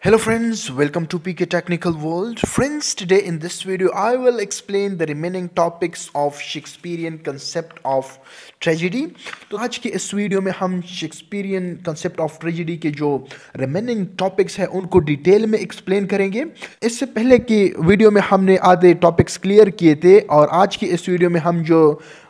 Hello friends, welcome to PK Technical World. Friends, today in this video I will explain the remaining topics of Shakespearean concept of tragedy. तो आज के इस video में हम Shakespearean concept of tragedy के जो remaining topics हैं उनको डिटेल में एक्सप्लेन करेंगे। इससे पहले की वीडियो में हमने आधे टॉपिक्स क्लियर किए थे और आज की इस वीडियो में हम जो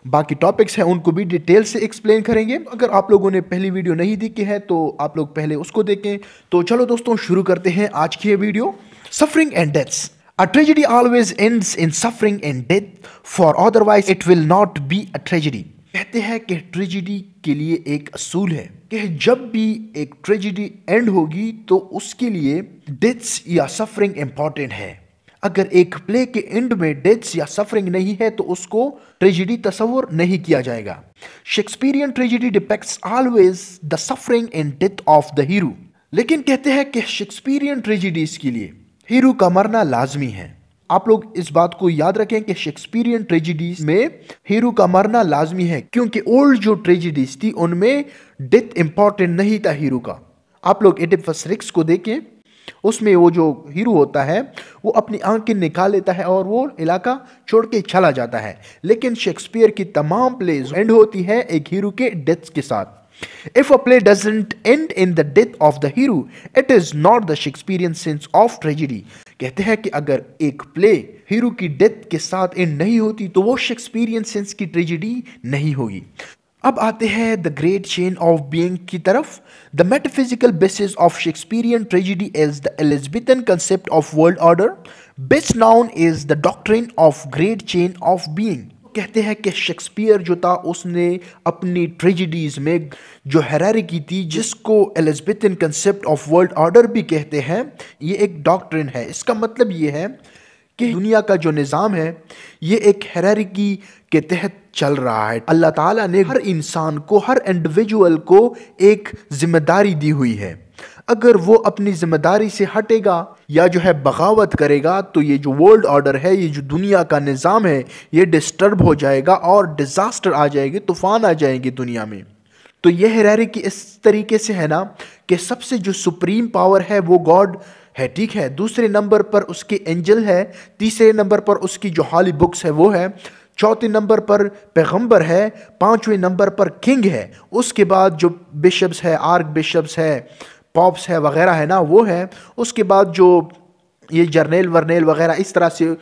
बाकी टॉपिक्स हैं उनको भी डिटेल से एक्सप्लेन करेंगे। अगर आप लोगों ने पहली वीडियो नहीं देखी है तो आप लोग पहले उसको देखें। तो चलो दोस्तों शुरू करते हैं आज की ये video. Suffering and deaths. A tragedy always ends in suffering and death, for otherwise it will not be a tragedy. कहते हैं कि ट्रेजिडी के लिए एक असूल है कि जब भी एक ट्रेजिडी एंड होगी तो उसके लिए डेथ्स या सफरिंग इंपॉर्टेंट है। अगर एक प्ले के एंड में डेथ्स या सफरिंग नहीं है तो उसको ट्रेजिडी तस्वुर नहीं किया जाएगा। Shakespearean tragedy depicts always the suffering and death of the hero. लेकिन कहते हैं कि शेक्सपियरियन ट्रेजिडीज के लिए हीरो का मरना लाजमी है। आप लोग इस बात को याद रखें कि शेक्सपियरियन ट्रेजिडीज में हीरो का मरना लाजमी है, क्योंकि ओल्ड जो ट्रेजिडीज थी उनमें डेथ इंपॉर्टेंट नहीं था हीरो का। आप लोग एडिपस रिक्स को देखें, उसमें वो जो हीरो होता है वो अपनी आंखें निकाल लेता है और वो इलाका छोड़ के चला जाता है। लेकिन शेक्सपियर की तमाम प्लेज एंड होती है एक हीरो के डेथ के साथ। If a play doesn't end in the death of the hero, it is not the Shakespearean sense of tragedy. कहते हैं कि अगर एक प्ले हीरो की डेथ के साथ एंड नहीं होती तो वो शेक्सपियरियन सेंस की ट्रेजिडी नहीं होगी। अब आते हैं the great chain of being की तरफ। The metaphysical basis of Shakespearean tragedy is the Elizabethan concept of world order. Best noun is the doctrine of great chain of being. कहते हैं कि शेक्सपियर जो था उसने अपनी ट्रेजिडीज में जो हायरार्की थी जिसको Elizabethan concept of world order भी कहते हैं, ये एक डॉक्ट्रिन है। इसका मतलब ये है कि दुनिया का जो निज़ाम है ये एक हायरार्की के तहत चल रहा है। अल्लाह ताला ने हर इंसान को, हर इंडिविजुअल को एक जिम्मेदारी दी हुई है। अगर वो अपनी जिम्मेदारी से हटेगा या जो है बगावत करेगा तो ये जो वर्ल्ड ऑर्डर है, ये जो दुनिया का निज़ाम है, ये डिस्टर्ब हो जाएगा और डिजास्टर आ जाएगी, तूफान आ जाएंगे दुनिया में। तो ये हायरार्की इस तरीके से है ना कि सबसे जो सुप्रीम पावर है वो गॉड है, ठीक है। दूसरे नंबर पर उसके एंजल है, तीसरे नंबर पर उसकी जो हॉली बुक्स है वो है, चौथे नंबर पर पैगंबर है, पांचवें नंबर पर किंग है, उसके बाद जो बिशप्स है, आर्क बिशप्स है, पॉप्स है वगैरह है ना वो है, उसके बाद जो ये जर्नेल वर्नेल वगैरह इस तरह से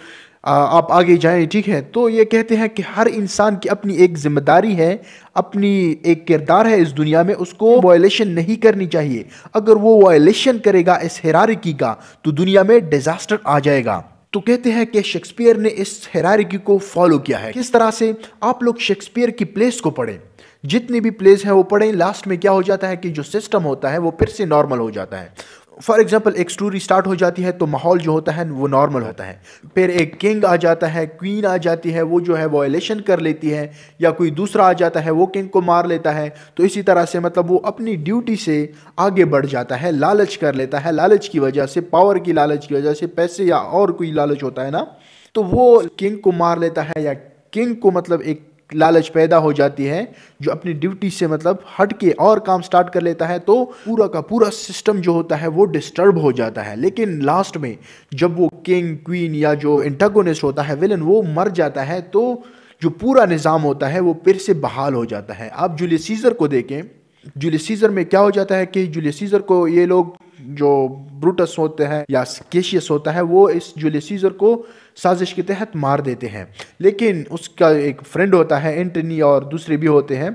आप आगे जाएं, ठीक है। तो ये कहते हैं कि हर इंसान की अपनी एक जिम्मेदारी है, अपनी एक किरदार है इस दुनिया में, उसको वायलेशन नहीं करनी चाहिए। अगर वो वायलेशन करेगा इस हायरार्की का तो दुनिया में डिजास्टर आ जाएगा। तो कहते हैं कि शेक्सपियर ने इस हायरार्की को फॉलो किया है। किस तरह से? आप लोग शेक्सपियर की प्लेस को पढ़ें, जितनी भी प्लेस है वो पढ़ें। लास्ट में क्या हो जाता है कि जो सिस्टम होता है वो फिर से नॉर्मल हो जाता है। फॉर एग्जाम्पल, एक स्टोरी स्टार्ट हो जाती है तो माहौल जो होता है वो नॉर्मल होता है। फिर एक किंग आ जाता है, क्वीन आ जाती है, वो जो है वायलेशन कर लेती है, या कोई दूसरा आ जाता है वो किंग को मार लेता है। तो इसी तरह से मतलब वो अपनी ड्यूटी से आगे बढ़ जाता है, लालच कर लेता है, लालच की वजह से, पावर की लालच की वजह से, पैसे या और कोई लालच होता है ना, तो वो किंग को मार लेता है, या किंग को मतलब एक लालच पैदा हो जाती है जो अपनी ड्यूटी से मतलब हट के और काम स्टार्ट कर लेता है। तो पूरा का पूरा सिस्टम जो होता है वो डिस्टर्ब हो जाता है। लेकिन लास्ट में जब वो किंग, क्वीन या जो एंटागोनिस्ट होता है, विलन, वो मर जाता है तो जो पूरा निज़ाम होता है वो फिर से बहाल हो जाता है। आप जूलियस सीजर को देखें, जूलियस सीजर में क्या हो जाता है कि जूलियस सीजर को ये लोग जो ब्रूटस होते हैं या कैशियस होता है वो इस जूलियस सीजर को साजिश के तहत मार देते हैं। लेकिन उसका एक फ्रेंड होता है एंटनी और दूसरे भी होते हैं,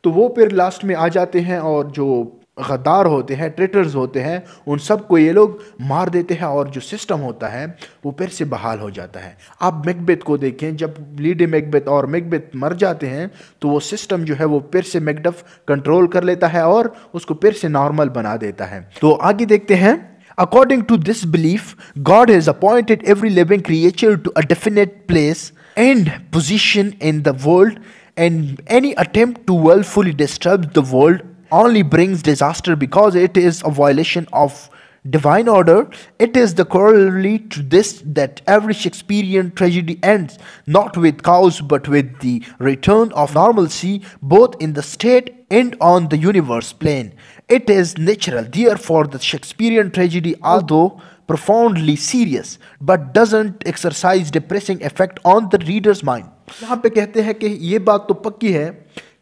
तो वो फिर लास्ट में आ जाते हैं और जो गद्दार होते हैं, ट्रेटर्स होते हैं, उन सबको ये लोग मार देते हैं और जो सिस्टम होता है वो फिर से बहाल हो जाता है। आप मैकबेथ को देखें, जब लेडी मैकबेथ और मैकबेथ मर जाते हैं तो वो सिस्टम जो है वो फिर से मैकडफ कंट्रोल कर लेता है और उसको फिर से नॉर्मल बना देता है। तो आगे देखते हैं। According to this belief, God has appointed every living creature to a definite place and position in the world, and any attempt to willfully disturb the world only brings disaster because it is a violation of divine order. It is the corollary to this that every Shakespearean tragedy ends not with chaos but with the return of normalcy both in the state and on the universe plane. It is natural. Therefore, the Shakespearean tragedy, although profoundly serious, but doesn't exercise depressing effect on the reader's mind. यहाँ पे कहते हैं कि ये बात तो पक्की है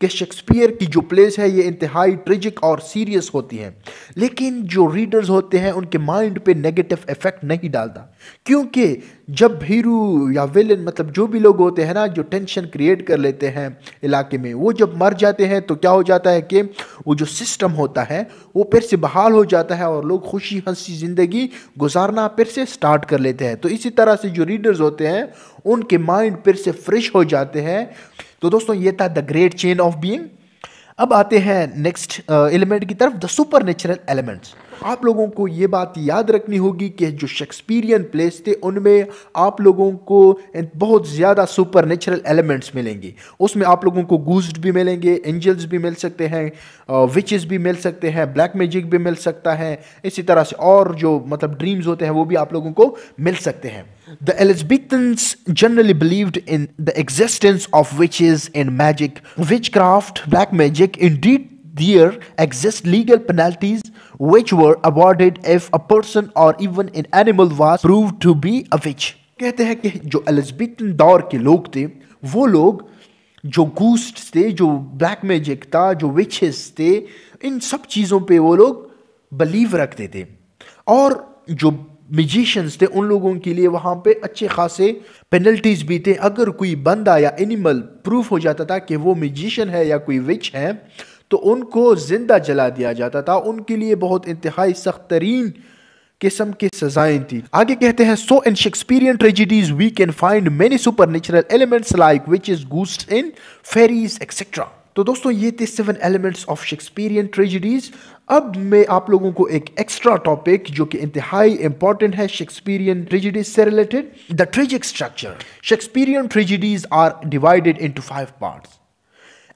कि शेक्सपियर की जो प्लेस है ये इंतहाई ट्रेजिक और सीरियस होती हैं, लेकिन जो रीडर्स होते हैं उनके माइंड पे नेगेटिव इफेक्ट नहीं डालता, क्योंकि जब हीरो या विलन मतलब जो भी लोग होते हैं ना जो टेंशन क्रिएट कर लेते हैं इलाके में, वो जब मर जाते हैं तो क्या हो जाता है कि वो जो सिस्टम होता है वो फिर से बहाल हो जाता है और लोग खुशी हंसी ज़िंदगी गुजारना फिर से स्टार्ट कर लेते हैं। तो इसी तरह से जो रीडर्स होते हैं उनके माइंड फिर से फ्रेश हो जाते हैं। तो दोस्तों ये था the great chain of being. अब आते हैं नेक्स्ट एलिमेंट की तरफ, द सुपर नेचुरल एलिमेंट्स। आप लोगों को ये बात याद रखनी होगी कि जो शेक्सपियरियन प्लेस थे उनमें आप लोगों को बहुत ज़्यादा सुपर नेचुरल एलिमेंट्स मिलेंगे। उसमें आप लोगों को गूस्ट भी मिलेंगे, एंजल्स भी मिल सकते हैं, विचेस भी मिल सकते हैं, ब्लैक मैजिक भी मिल सकता है, इसी तरह से और जो मतलब ड्रीम्स होते हैं वो भी आप लोगों को मिल सकते हैं। The Elizabethans generally believed in the existence of witches and magic, witchcraft, black magic. Indeed, there exist legal penalties which were awarded if a person or even an animal was proved to be a witch. कहते हैं कि जो Elizabethan दौर के लोग थे वो लोग जो घूस्ट थे, जो ब्लैक मैजिक था, जो विचेस थे, इन सब चीज़ों पे वो लोग बिलीव रखते थे और जो म्यूजिशियंस थे उन लोगों के लिए वहाँ पे अच्छे खासे पेनल्टीज भी थे। अगर कोई बंदा या एनिमल प्रूफ हो जाता था कि वो म्यूजिशियन है या कोई विच है तो उनको जिंदा जला दिया जाता था। उनके लिए बहुत इंतहाई सख्त तरीन किस्म की सजाएं थी। आगे कहते हैं, so in Shakespearean tragedies we can find many supernatural elements like witches, ghosts and fairies etcetera. तो दोस्तों ये थे 7 एलिमेंट्स ऑफ शेक्सपियरियन ट्रेजेडीज। अब मैं आप लोगों को एक एक्स्ट्रा टॉपिक जो कि इंतहाई इंपॉर्टेंट है शेक्सपियरियन ट्रेजेडीज से related, the tragic structure. Shakespearean tragedies are divided into 5 parts: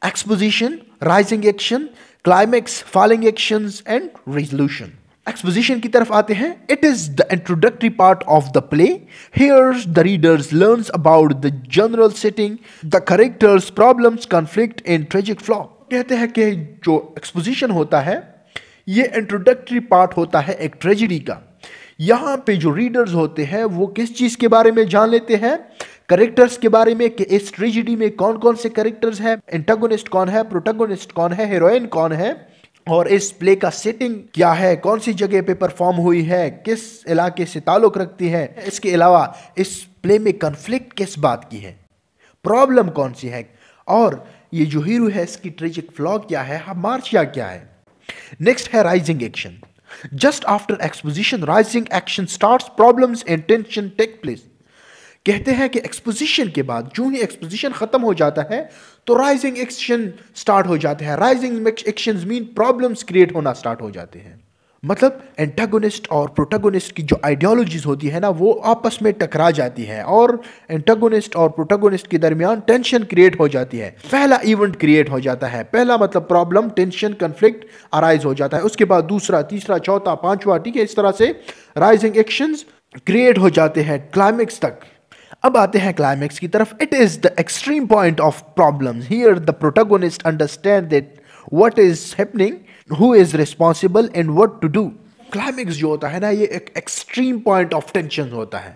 exposition, rising action, climax, falling actions and resolution. Exposition की तरफ आते हैं। It is the introductory part of the play. Here the readers learns about the general setting, the characters, problems, conflict and tragic flaw. कहते हैं कि जो exposition होता है ये इंट्रोडक्टरी पार्ट होता है एक ट्रेजेडी का। यहाँ पे जो रीडर्स होते हैं वो किस चीज़ के बारे में जान लेते हैं? कैरेक्टर्स के बारे में कि इस ट्रेजेडी में कौन कौन से कैरेक्टर्स हैं, एंटागोनिस्ट कौन है, प्रोटैगोनिस्ट कौन है, हीरोइन कौन है, और इस प्ले का सेटिंग क्या है, कौन सी जगह पे परफॉर्म हुई है, किस इलाके से ताल्लुक़ रखती है। इसके अलावा इस प्ले में कन्फ्लिक्ट किस बात की है, प्रॉब्लम कौन सी है, और ये जो हीरो है इसकी ट्रेजिक फ्लॉ क्या है, मार्चिया क्या है। नेक्स्ट है rising action. Just after exposition rising action starts, problems and tension take place. कहते हैं कि एक्सपोजिशन के बाद जो ही एक्सपोजिशन खत्म हो जाता है तो राइजिंग एक्शन स्टार्ट हो जाते हैं। Rising actions mean problems create होना स्टार्ट हो जाते हैं। मतलब एंटागोनिस्ट और प्रोटैगोनिस्ट की जो आइडियोलॉजीज होती है ना वो आपस में टकरा जाती है और एंटागोनिस्ट और प्रोटैगोनिस्ट के दरमियान टेंशन क्रिएट हो जाती है। पहला इवेंट क्रिएट हो जाता है, पहला मतलब प्रॉब्लम, टेंशन, कन्फ्लिक्ट अराइज हो जाता है। उसके बाद दूसरा, तीसरा, चौथा, पांचवा, ठीक है, इस तरह से राइजिंग एक्शंस क्रिएट हो जाते हैं क्लाइमेक्स तक। अब आते हैं क्लाइमेक्स की तरफ। It is the extreme point of problem. Here the protagonist understand that what is happening, who is responsible and what to do। Climax जो होता है ना ये एक एक्सट्रीम पॉइंट ऑफ टेंशन होता है।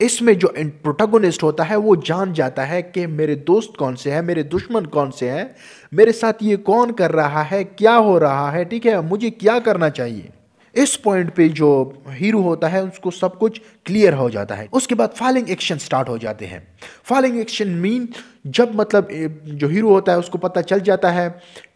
इसमें जो प्रोटैगोनिस्ट होता है वो जान जाता है कि मेरे दोस्त कौन से हैं, मेरे दुश्मन कौन से हैं, मेरे साथ ये कौन कर रहा है, क्या हो रहा है, ठीक है, मुझे क्या करना चाहिए। इस पॉइंट पे जो हीरो होता है उसको सब कुछ क्लियर हो जाता है। उसके बाद फॉलिंग एक्शन स्टार्ट हो जाते हैं। फॉलिंग एक्शन मीन जब मतलब जो हीरो होता है उसको पता चल जाता है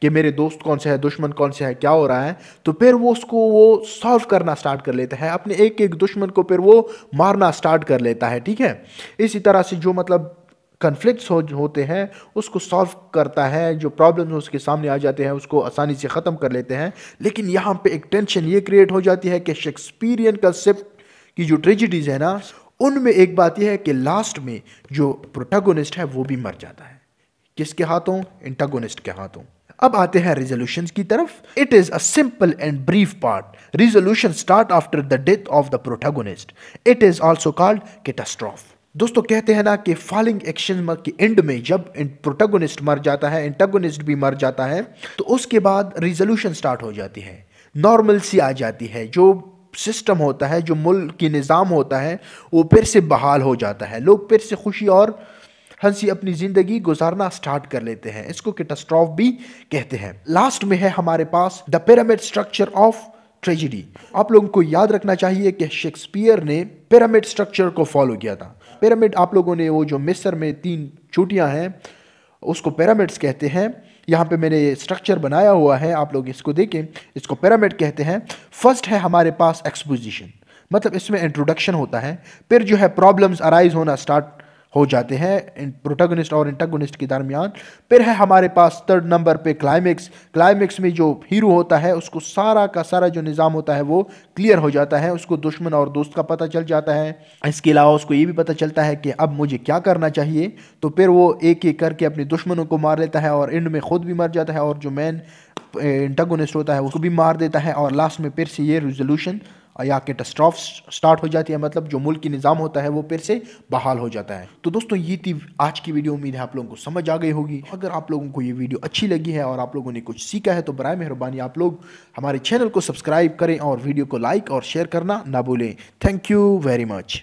कि मेरे दोस्त कौन से है, दुश्मन कौन से है, क्या हो रहा है, तो फिर वो उसको वो सॉल्व करना स्टार्ट कर लेता है। अपने एक एक दुश्मन को फिर वो मारना स्टार्ट कर लेता है, ठीक है। इसी तरह से जो मतलब कन्फ्लिक्ट्स होते हैं उसको सॉल्व करता है, जो प्रॉब्लम्स उसके सामने आ जाते हैं उसको आसानी से ख़त्म कर लेते हैं। लेकिन यहाँ पे एक टेंशन ये क्रिएट हो जाती है कि शेक्सपियरियन कंसेप्ट की जो ट्रेजेडीज़ है ना उनमें एक बात यह है कि लास्ट में जो प्रोटैगोनिस्ट है वो भी मर जाता है। किसके हाथों? एंटागोनिस्ट के हाथों। अब आते हैं रिजोल्यूशंस की तरफ। It is a simple and brief part. Resolution start after the death of the protagonist. It is also called catastrophe. दोस्तों कहते हैं ना कि फॉलिंग एक्शन के एंड में जब प्रोटैगनिस्ट मर जाता है, एंटागोनिस्ट भी मर जाता है, तो उसके बाद रिजोल्यूशन स्टार्ट हो जाती है, नॉर्मल सी आ जाती है, जो सिस्टम होता है, जो मुल्क की निज़ाम होता है वो फिर से बहाल हो जाता है, लोग फिर से खुशी और हंसी अपनी ज़िंदगी गुजारना स्टार्ट कर लेते हैं। इसको कैटास्ट्रॉफ भी कहते हैं। लास्ट में है हमारे पास the pyramid structure of tragedy. आप लोगों को याद रखना चाहिए कि शेक्सपियर ने पिरामिड स्ट्रक्चर को फॉलो किया था। पिरामिड आप लोगों ने वो जो मिस्र में 3 चोटियां हैं उसको पिरामिड्स कहते हैं। यहाँ पे मैंने ये स्ट्रक्चर बनाया हुआ है, आप लोग इसको देखें, इसको पिरामिड कहते हैं। फर्स्ट है हमारे पास एक्सपोजिशन, मतलब इसमें इंट्रोडक्शन होता है, फिर जो है प्रॉब्लम्स अराइज होना स्टार्ट हो जाते हैं प्रोटैगनिस्ट और एंटागोनिस्ट के दरमियान। फिर है हमारे पास 3rd नंबर पे क्लाइमेक्स। क्लाइमेक्स में जो हीरो होता है उसको सारा का सारा जो निज़ाम होता है वो क्लियर हो जाता है, उसको दुश्मन और दोस्त का पता चल जाता है। इसके अलावा उसको ये भी पता चलता है कि अब मुझे क्या करना चाहिए, तो फिर वो एक एक करके अपने दुश्मनों को मार लेता है और एंड में खुद भी मर जाता है और जो मेन एंटागोनिस्ट होता है उसको भी मार देता है। और लास्ट में फिर से ये रिजोल्यूशन या कैटास्ट्रॉफ स्टार्ट हो जाती है, मतलब जो मुल्क की निज़ाम होता है वो फिर से बहाल हो जाता है। तो दोस्तों ये थी आज की वीडियो, उम्मीद है आप लोगों को समझ आ गई होगी। अगर आप लोगों को ये वीडियो अच्छी लगी है और आप लोगों ने कुछ सीखा है तो बराए मेहरबानी आप लोग हमारे चैनल को सब्सक्राइब करें और वीडियो को लाइक और शेयर करना ना भूलें। Thank you very much.